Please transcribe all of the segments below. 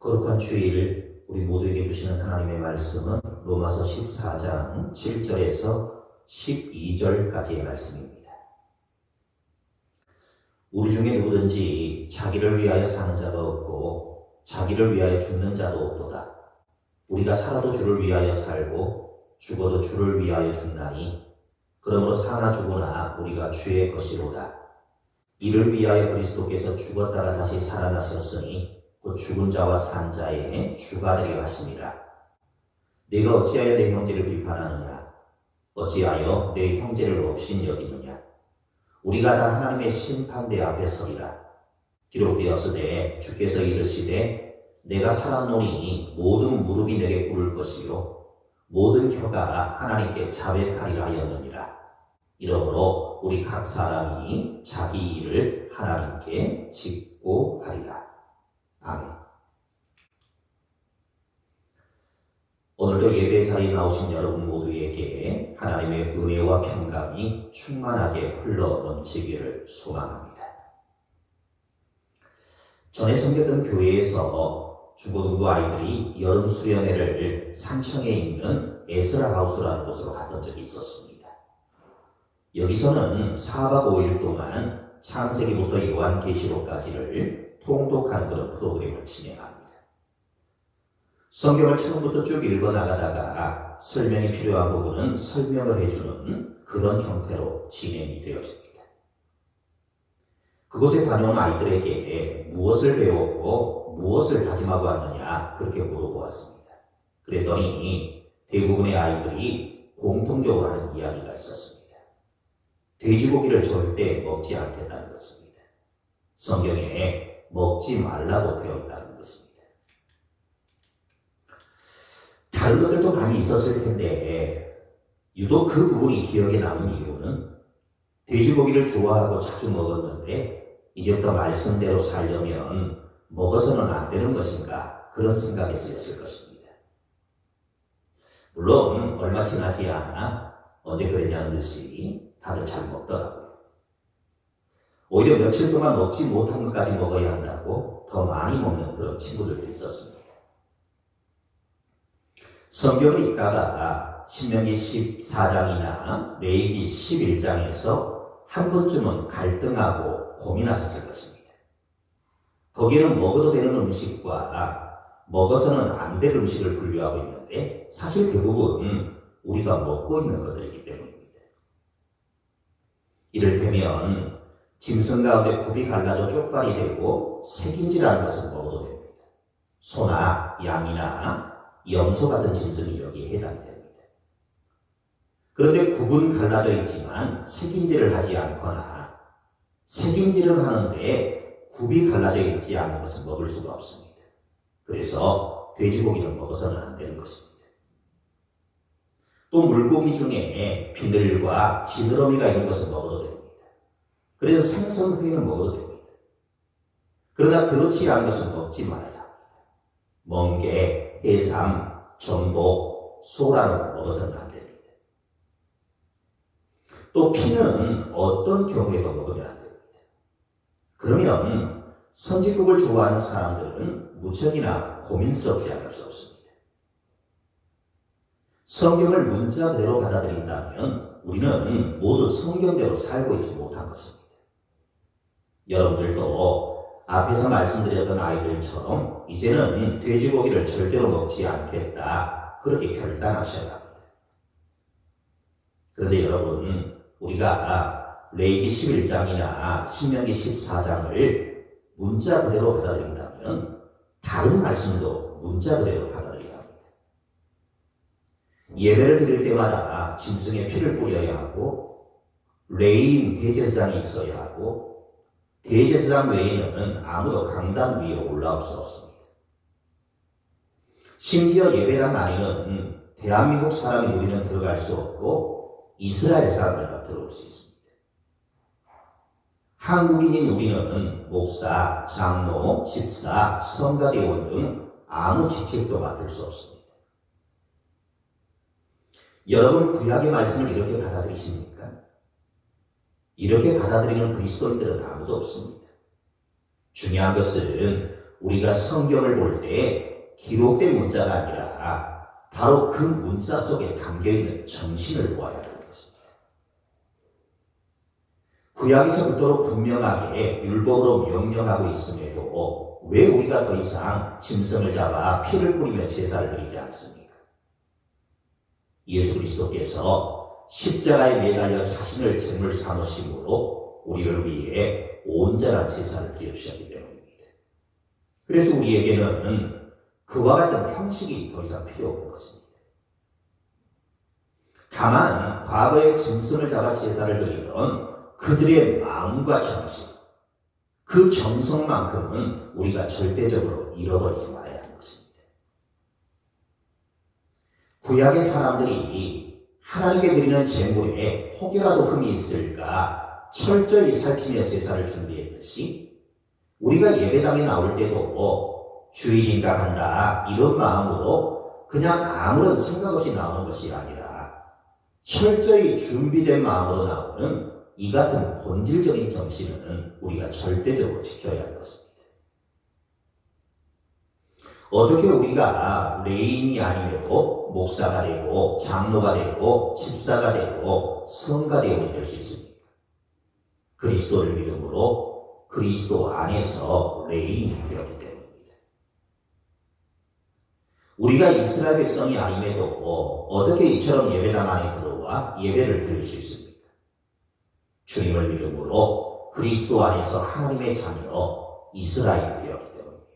거룩한 주일 우리 모두에게 주시는 하나님의 말씀은 로마서 14장 7절에서 12절까지의 말씀입니다. 우리 중에 누구든지 자기를 위하여 사는 자가 없고 자기를 위하여 죽는 자도 없도다. 우리가 살아도 주를 위하여 살고 죽어도 주를 위하여 죽나니 그러므로 사나 죽으나 우리가 주의 것이로다. 이를 위하여 그리스도께서 죽었다가 다시 살아나셨으니 곧 죽은 자와 산 자의 주가 되려 하심이라. 네가 어찌하여 내 형제를 비판하느냐? 어찌하여 내 형제를 업신여기느냐? 우리가 다 하나님의 심판대 앞에 서리라. 기록되었으되 주께서 이르시되 내가 살았노니 모든 무릎이 내게 꿇을 것이요 모든 혀가 하나님께 자백하리라 하였느니라. 이러므로 우리 각 사람이 자기 일을 하나님께 짓고 하리라. 아멘. 오늘도 예배 자리에 나오신 여러분 모두에게 하나님의 은혜와 평강이 충만하게 흘러 넘치기를 소망합니다. 전에 섬겼던 교회에서 중고등부 아이들이 여름 수련회를 산청에 있는 에스라 하우스라는 곳으로 갔던 적이 있었습니다. 여기서는 4박 5일 동안 창세기부터 요한계시록까지를 통독하는 그런 프로그램을 진행합니다. 성경을 처음부터 쭉 읽어나가다가 설명이 필요한 부분은 설명을 해주는 그런 형태로 진행이 되어집니다. 그곳에 다녀온 아이들에게 무엇을 배웠고 무엇을 다짐하고 왔느냐 그렇게 물어보았습니다. 그랬더니 대부분의 아이들이 공통적으로 하는 이야기가 있었습니다. 돼지고기를 절대 먹지 않겠다는 것입니다. 성경에 먹지 말라고 되어 있다는 것입니다. 다른 것들도 많이 있었을 텐데 유독 그 부분이 기억에 남은 이유는 돼지고기를 좋아하고 자주 먹었는데 이제부터 말씀대로 살려면 먹어서는 안 되는 것인가 그런 생각에서였을 것입니다. 물론 얼마 지나지 않아 언제 그랬냐는 듯이 다들 잘 먹더라고요. 오히려 며칠 동안 먹지 못한 것까지 먹어야 한다고 더 많이 먹는 그런 친구들도 있었습니다. 성경을 읽다가 신명기 14장이나 레위기 11장에서 한 번쯤은 갈등하고 고민하셨을 것입니다. 거기에는 먹어도 되는 음식과 먹어서는 안 될 음식을 분류하고 있는데 사실 대부분 우리가 먹고 있는 것들이기 때문입니다. 이를테면 짐승 가운데 굽이 갈라져 쪽발이 되고 새김질하는 것은 먹어도 됩니다. 소나 양이나 염소 같은 짐승이 여기에 해당이 됩니다. 그런데 굽은 갈라져 있지만 새김질을 하지 않거나 새김질을 하는데 굽이 갈라져 있지 않은 것은 먹을 수가 없습니다. 그래서 돼지고기는 먹어서는 안 되는 것입니다. 또 물고기 중에 비늘과 지느러미가 있는 것은 먹어도 됩니다. 그래서 생선회는 먹어도 됩니다. 그러나 그렇지 않은 것은 먹지 말아야 합니다. 멍게, 해삼, 전복, 소라는 먹어서는 안 됩니다. 또 피는 어떤 경우에도 먹으면 안 됩니다. 그러면 선지국을 좋아하는 사람들은 무척이나 고민스럽지 않을 수 없습니다. 성경을 문자 그대로 받아들인다면 우리는 모두 성경대로 살고 있지 못한 것입니다. 여러분들도 앞에서 말씀드렸던 아이들처럼 이제는 돼지고기를 절대로 먹지 않겠다 그렇게 결단하셔야 합니다. 그런데 여러분 우리가 레위기 11장이나 신명기 14장을 문자 그대로 받아들인다면 다른 말씀도 문자 그대로 받아들여야 합니다. 예배를 드릴 때마다 짐승의 피를 뿌려야 하고 레위인 대제사장이 있어야 하고 대제사장 외에는 아무도 강단 위에 올라올 수 없습니다. 심지어 예배당 안에는 대한민국 사람이 우리는 들어갈 수 없고 이스라엘 사람들만 들어올 수 있습니다. 한국인인 우리는 목사, 장로, 집사, 성가대원 등 아무 직책도 맡을 수 없습니다. 여러분 구약의 말씀을 이렇게 받아들이십니까? 이렇게 받아들이는 그리스도인들은 아무도 없습니다. 중요한 것은 우리가 성경을 볼 때 기록된 문자가 아니라 바로 그 문자 속에 담겨있는 정신을 보아야 하는 것입니다. 구약에서 그토록 분명하게 율법으로 명령하고 있음에도 왜 우리가 더 이상 짐승을 잡아 피를 뿌리며 제사를 드리지 않습니까? 예수 그리스도께서 십자가에 매달려 자신을 제물 삼으심으로 우리를 위해 온전한 제사를 드려주셨기 때문입니다. 그래서 우리에게는 그와 같은 형식이 더 이상 필요 없는 것입니다. 다만 과거에 짐승을 잡아 제사를 드리던 그들의 마음과 정신, 그 정성만큼은 우리가 절대적으로 잃어버리지 말아야 하는 것입니다. 구약의 사람들이 하나님께 드리는 제물에 혹여라도 흠이 있을까 철저히 살피며 제사를 준비했듯이 우리가 예배당에 나올 때도 주일인가 한다 이런 마음으로 그냥 아무런 생각 없이 나오는 것이 아니라 철저히 준비된 마음으로 나오는 이 같은 본질적인 정신은 우리가 절대적으로 지켜야 할 것입니다. 어떻게 우리가 레인이 아니어도 목사가 되고 장로가 되고 집사가 되고 성가 되고 될 수 있습니까? 그리스도를 믿음으로 그리스도 안에서 레인이 되었기 때문입니다. 우리가 이스라엘 백성이 아님에도 어떻게 이처럼 예배당 안에 들어와 예배를 드릴 수 있습니까? 주님을 믿음으로 그리스도 안에서 하나님의 자녀 이스라엘이 되었기 때문입니다.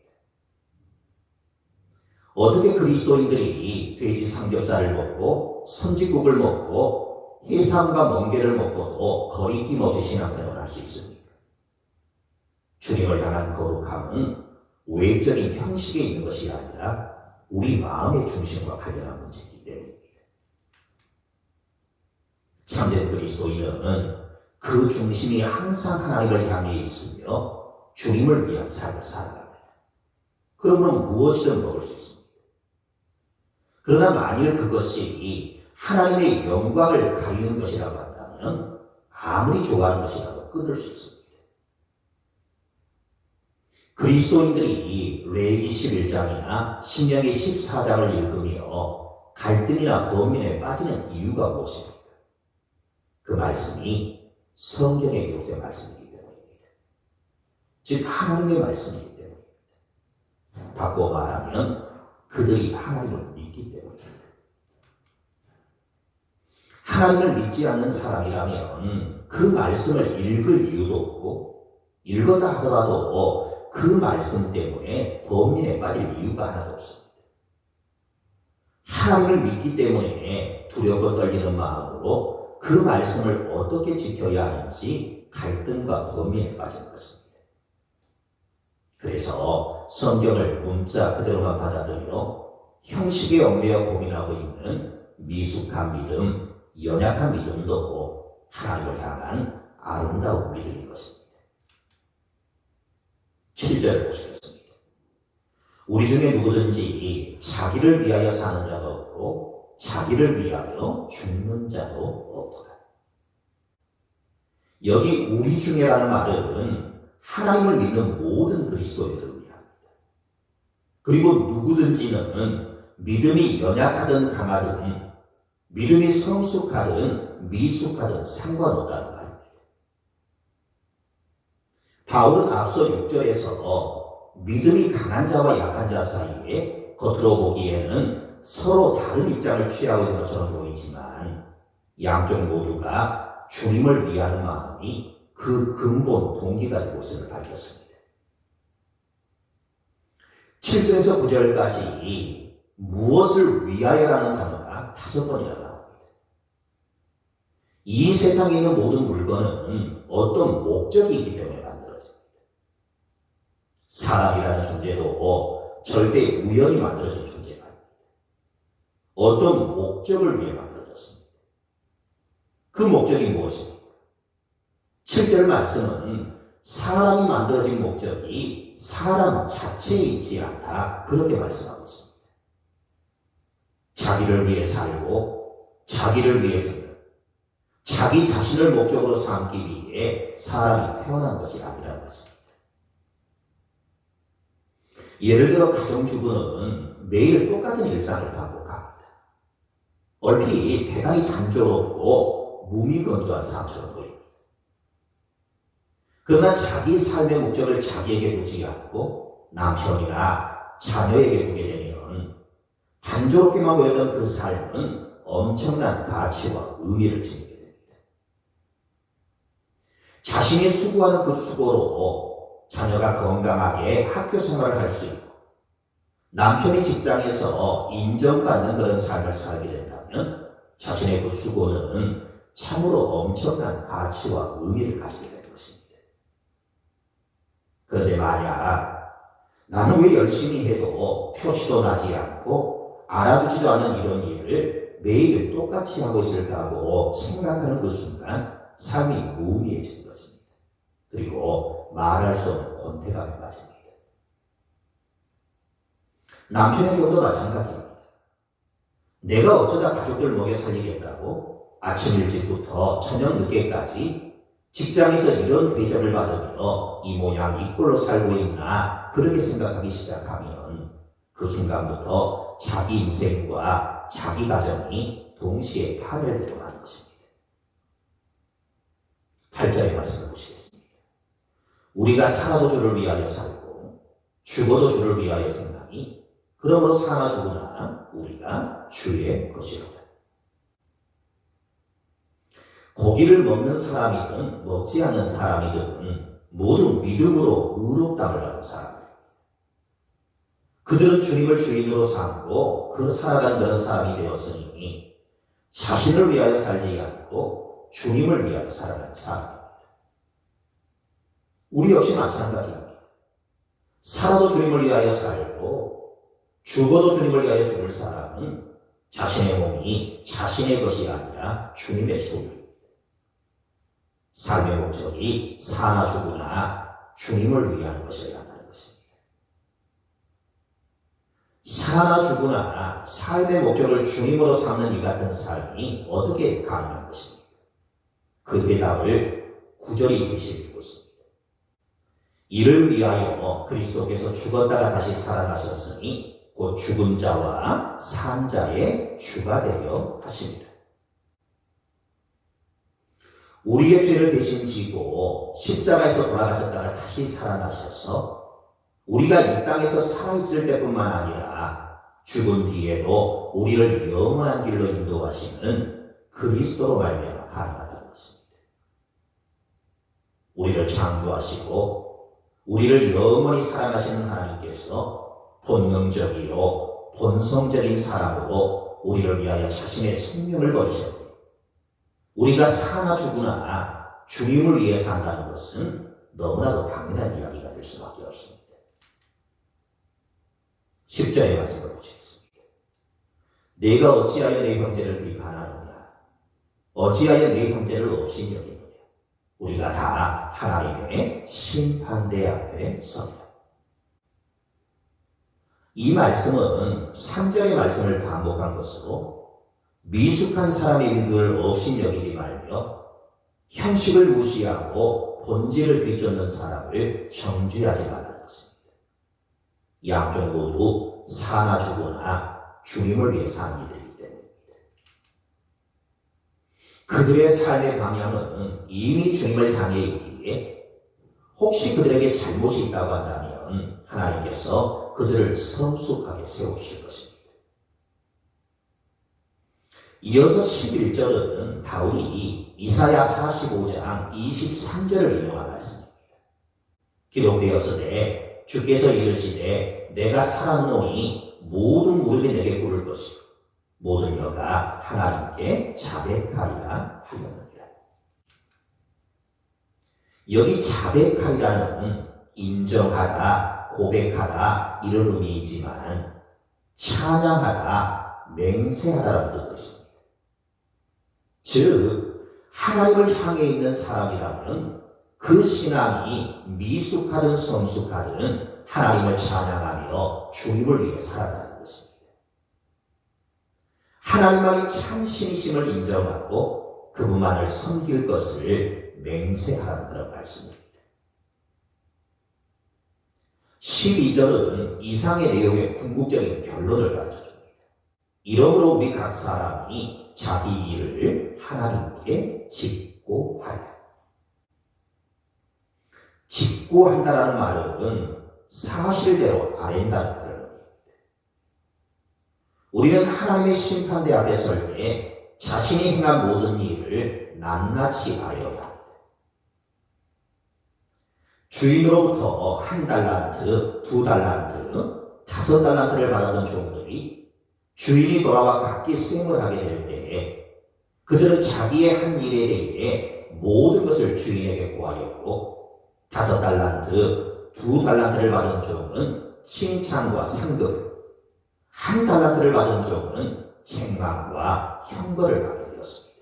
어떻게 그리스도인들이 돼지 삼겹살을 먹고 선지국을 먹고 해삼과 멍게를 먹고도 거리낌 없이 신앙생활을 할 수 있습니까? 주님을 향한 거룩함은 외적인 형식에 있는 것이 아니라 우리 마음의 중심과 관련한 문제이기 때문입니다. 참된 그리스도인은 그 중심이 항상 하나님을 향해 있으며 주님을 위한 삶을 살아갑니다. 그러면 무엇이든 먹을 수 있습니다. 그러나 만일 그것이 하나님의 영광을 가리는 것이라고 한다면 아무리 좋아하는 것이라도 끊을 수 있습니다. 그리스도인들이 레위기 11장이나 신명기 14장을 읽으며 갈등이나 범민에 빠지는 이유가 무엇입니까? 그 말씀이 성경에 기록된 말씀이기 때문입니다. 즉 하나님의 말씀이기 때문입니다. 바꿔 말하면 그들이 하나님을 믿기 때문입니다. 하나님을 믿지 않는 사람이라면 그 말씀을 읽을 이유도 없고 읽었다 하더라도 그 말씀 때문에 범민에 빠질 이유가 하나도 없습니다. 하나님을 믿기 때문에 두렵고 떨리는 마음으로 그 말씀을 어떻게 지켜야 하는지 갈등과 범민에 빠진 것입니다. 그래서 성경을 문자 그대로만 받아들여 형식에 얽매여 고민하고 있는 미숙한 믿음, 연약한 믿음도 하나님을 향한 아름다운 믿음인 것입니다. 7절을 보시겠습니다. 우리 중에 누구든지 자기를 위하여 사는 자가 없고 자기를 위하여 죽는 자도 없도다. 여기 우리 중에라는 말은 하나님을 믿는 모든 그리스도인들을 위합니다. 그리고 누구든지는 믿음이 연약하든 강하든 믿음이 성숙하든 미숙하든 상관없다는 말입니다. 바울은 앞서 6절에서 믿음이 강한 자와 약한 자 사이에 겉으로 보기에는 서로 다른 입장을 취하고 있는 것처럼 보이지만 양쪽 모두가 주님을 위하는 마음이 그 근본 동기가 되고 있음을 밝혔습니다. 7절에서 9절까지 무엇을 위하여라는 단어가 5번이나 나옵니다. 이 세상에 있는 모든 물건은 어떤 목적이 있기 때문에 만들어집니다. 사람이라는 존재도 절대 우연히 만들어진 존재가 아닙니다. 어떤 목적을 위해 만들어졌습니다. 그 목적이 무엇입니까? 7절 말씀은 사람이 만들어진 목적이 사람 자체에 있지 않다. 그렇게 말씀하고 있습니다. 자기를 위해 살고 자기를 위해 죽는 자기 자신을 목적으로 삼기 위해 사람이 태어난 것이 아니라는 것입니다. 예를 들어 가정주부는 매일 똑같은 일상을 반복합니다. 얼핏 대단히 단조롭고 무미건조한 삶처럼 보입니다. 그러나 자기 삶의 목적을 자기에게 두지 않고 남편이나 자녀에게 두게 되면 단조롭게만 보였던 그 삶은 엄청난 가치와 의미를 지니게 됩니다. 자신이 수고하는 그 수고로 자녀가 건강하게 학교 생활을 할 수 있고 남편이 직장에서 인정받는 그런 삶을 살게 된다면 자신의 그 수고는 참으로 엄청난 가치와 의미를 가지게 되는 것입니다. 그런데 만약 나는 왜 열심히 해도 표시도 나지 않고 알아주지도 않는 이런 일을 매일 똑같이 하고 있을까 하고 생각하는 그 순간 삶이 무의미해지는 것입니다. 그리고 말할 수 없는 곤태감에 빠집니다. 남편의 경우도 마찬가지입니다. 내가 어쩌다 가족들 먹여 살리겠다고 아침 일찍부터 저녁 늦게까지 직장에서 이런 대접을 받으며 이 모양 이 꼴로 살고 있나 그렇게 생각하기 시작하면 그 순간부터 자기 인생과 자기 가정이 동시에 파멸되고 가는 것입니다. 8절의 말씀을 보시겠습니다. 우리가 살아도 주를 위하여 살고 죽어도 주를 위하여 죽나니 그러므로 사나 죽으나 우리가 주의 것이로다. 고기를 먹는 사람이든 먹지 않는 사람이든 모두 믿음으로 의롭다함을 받은 사람들입니다. 그들은 주님을 주인으로 삼고 그 살아가는 그런 사람이 되었으니 자신을 위하여 살지 않고 주님을 위하여 살아가는 사람입니다. 우리 역시 마찬가지입니다. 살아도 주님을 위하여 살고 죽어도 주님을 위하여 죽을 사람은 자신의 몸이 자신의 것이 아니라 주님의 소유입니다. 삶의 목적이 사나 죽으나 주님을 위한 것이어야 한다는 것입니다. 사나 죽으나 삶의 목적을 주님으로 삼는 이 같은 삶이 어떻게 가능한 것입니까? 그 대답을 9절이 제시해주고 있습니다. 이를 위하여 그리스도께서 죽었다가 다시 살아나셨으니 곧 죽은 자와 산 자의 주가 되려 하십니다. 우리의 죄를 대신 지고 십자가에서 돌아가셨다가 다시 살아나셔서 우리가 이 땅에서 살아있을 때뿐만 아니라 죽은 뒤에도 우리를 영원한 길로 인도하시는 그리스도로 말미암아 가능하다는 것입니다. 우리를 창조하시고 우리를 영원히 사랑하시는 하나님께서 본능적이요 본성적인 사랑으로 우리를 위하여 자신의 생명을 버리셨고 우리가 사나 죽으나 주님을 위해 산다는 것은 너무나도 당연한 이야기가 될 수밖에 없습니다. 10절의 말씀을 보시겠습니다. 내가 어찌하여 내 형제를 비판하느냐 어찌하여 내 형제를 없이 여기느냐 우리가 다 하나님의 심판대 앞에 서리라. 이 말씀은 3절의 말씀을 반복한 것으로 미숙한 사람의 일을 없이 여기지 말며 형식을 무시하고 본질을 비쫓는 사람을 정죄하지 말라는 것입니다. 양쪽 모두 사나 죽으나 주님을 위해 사는 이들이기 때문입니다. 그들의 삶의 방향은 이미 주님을 향해 있기에 혹시 그들에게 잘못이 있다고 한다면 하나님께서 그들을 성숙하게 세우실 것입니다. 이어서 11절은 다윗이 이사야 45장 23절을 인용한 말씀입니다. 기록되었으되 주께서 이르시되 내가 살았노니 모든 무릎이 내게 꿇을 것이요 모든 혀가 하나님께 자백하리라 하였느니라. 여기 자백하리라는 인정하다, 고백하다 이런 의미이지만 찬양하다, 맹세하다라는 뜻도 있습니다. 즉 하나님을 향해 있는 사람이라면 그 신앙이 미숙하든 성숙하든 하나님을 찬양하며 주님을 위해 살아가는 것입니다. 하나님만이 참 신이심을 인정하고 그분만을 섬길 것을 맹세하는 그런 말씀입니다. 12절은 이상의 내용의 궁극적인 결론을 가르쳐줍니다. 이러므로 우리 각 사람이 자기 일을 하나님께 짓고 하라. 짓고 한다라는 말은 사실대로 아랜다는 그런 의미입니다. 우리는 하나님의 심판대 앞에 설 때 자신이 행한 모든 일을 낱낱이 알아야 합니다. 주인으로부터 1달란트, 2달란트, 5달란트를 받았던 종들이 주인이 돌아와 각기 수행을 하게 될 때 그들은 자기의 한 일에 대해 모든 것을 주인에게 고하였고 5달란트, 2달란트를 받은 종은 칭찬과 상급, 1달란트를 받은 종은 책망과 형벌을 받게 되었습니다.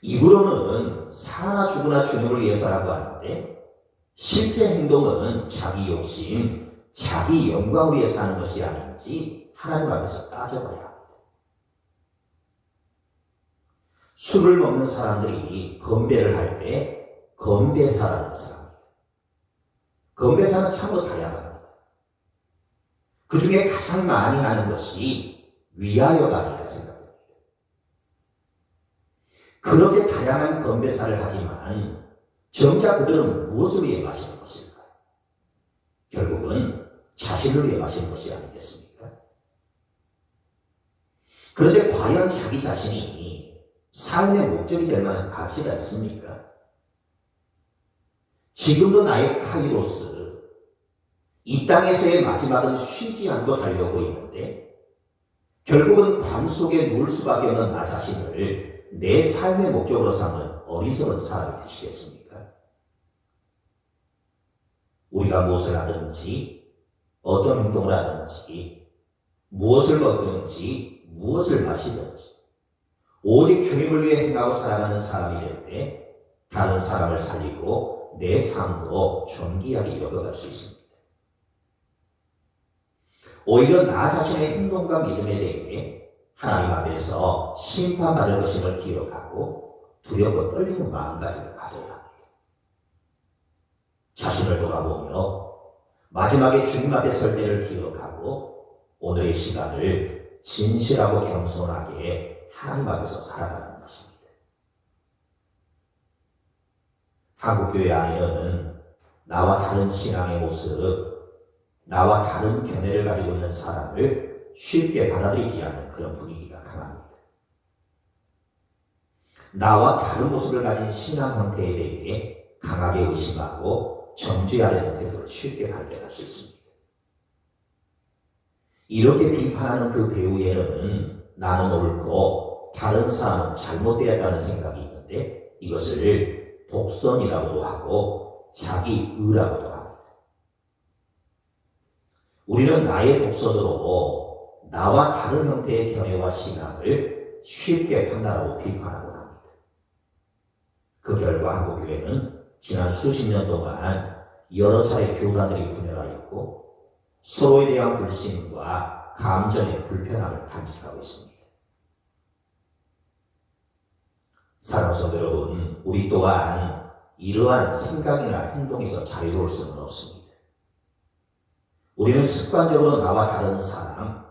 입으로는 사나 죽으나 주님을 위해서라고 하는데 실제 행동은 자기 욕심, 자기 영광을 위해 사는 것이 아닌지 하나님 앞에서 따져봐야 합니다. 술을 먹는 사람들이 건배를 할 때 건배사라는 사람입니다. 건배사는 참으로 다양합니다. 그 중에 가장 많이 하는 것이 위하여가 아닐까 생각합니다. 그렇게 다양한 건배사를 하지만 정작 그들은 무엇을 위해 마시는 것일까요? 결국은 자신을 위해 마시는 것이 아니겠습니까? 그런데 과연 자기 자신이 삶의 목적이 될 만한 가치가 있습니까? 지금도 나의 카이로스, 이 땅에서의 마지막은 쉬지 않고 달려오고 있는데 결국은 관 속에 누울 수밖에 없는 나 자신을 내 삶의 목적으로 삼는 어리석은 사람이 되시겠습니까? 우리가 무엇을 하든지 어떤 행동을 하든지 무엇을 먹든지 무엇을 마시든지 오직 주님을 위해 행하고 살아가는 사람이 될 때 다른 사람을 살리고 내 삶도 존귀하게 여겨갈 수 있습니다. 오히려 나 자신의 행동과 믿음에 대해 하나님 앞에서 심판받을 것임을 기억하고 두렵고 떨리는 마음가짐을 가져야 합니다. 자신을 돌아보며 마지막에 주님 앞에 설 때를 기억하고 오늘의 시간을 진실하고 겸손하게 하나님 앞에서 살아가는 것입니다. 한국교회 안에는 나와 다른 신앙의 모습, 나와 다른 견해를 가지고 있는 사람을 쉽게 받아들이지 않는 그런 분위기가 강합니다. 나와 다른 모습을 가진 신앙 형태에 대해 강하게 의심하고 정죄하려는 태도를 쉽게 발견할 수 있습니다. 이렇게 비판하는 그 배후에는 나는 옳고 다른 사람은 잘못되었다는 생각이 있는데 이것을 독선이라고도 하고 자기의라고도 합니다. 우리는 나의 독선으로 나와 다른 형태의 견해와 신앙을 쉽게 판단하고 비판하고 합니다. 그 결과 한국교회는 지난 수십 년 동안 여러 차례 교단들이 분열하였고 서로에 대한 불신과 감정의 불편함을 간직하고 있습니다. 사랑하는 성도 여러분, 우리 또한 이러한 생각이나 행동에서 자유로울 수는 없습니다. 우리는 습관적으로 나와 다른 사람,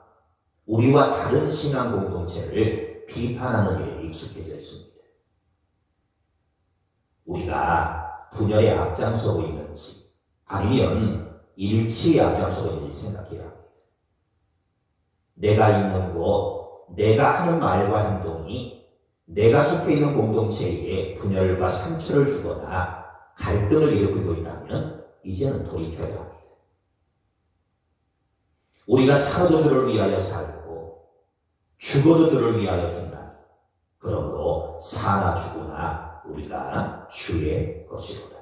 우리와 다른 신앙 공동체를 비판하는 일에 익숙해져 있습니다. 우리가 분열에 앞장서고 있는지 아니면 일치에 앞장서고 있는지 생각해야 합니다. 내가 있는 곳, 내가 하는 말과 행동이 내가 속해 있는 공동체에 분열과 상처를 주거나 갈등을 일으키고 있다면 이제는 돌이켜야 합니다. 우리가 살아도 주를 위하여 살고 죽어도 주를 위하여 준다. 그러므로 사나 죽으나 우리가 주의 것이로다.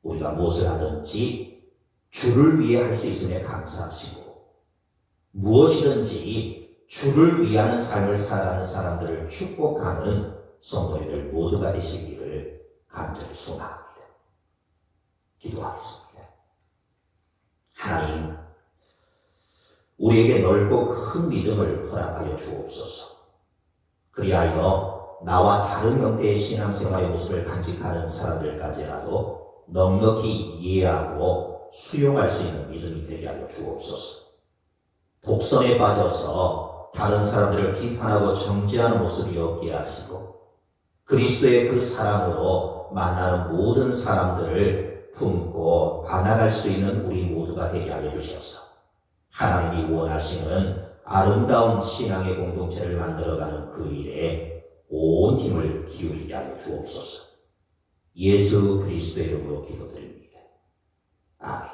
우리가 무엇을 하든지 주를 위해 할 수 있음에 감사하시고 무엇이든지 주를 위하는 삶을 살아가는 사람들을 축복하는 성도님들 모두가 되시기를 간절히 소망합니다. 기도하겠습니다. 하나님, 우리에게 넓고 큰 믿음을 허락하여 주옵소서. 그리하여 나와 다른 형태의 신앙생활의 모습을 간직하는 사람들까지라도 넉넉히 이해하고 수용할 수 있는 믿음이 되게 하여 주옵소서. 독선에 빠져서 다른 사람들을 비판하고 정죄하는 모습이 없게 하시고 그리스도의 그 사랑으로 만나는 모든 사람들을 품고 안아갈 수 있는 우리 모두가 되게 하여 주셔서 하나님이 원하시는 아름다운 신앙의 공동체를 만들어가는 그 일에 온 힘을 기울이게 하여 주옵소서. 예수 그리스도의 이름으로 기도드립니다. 아멘.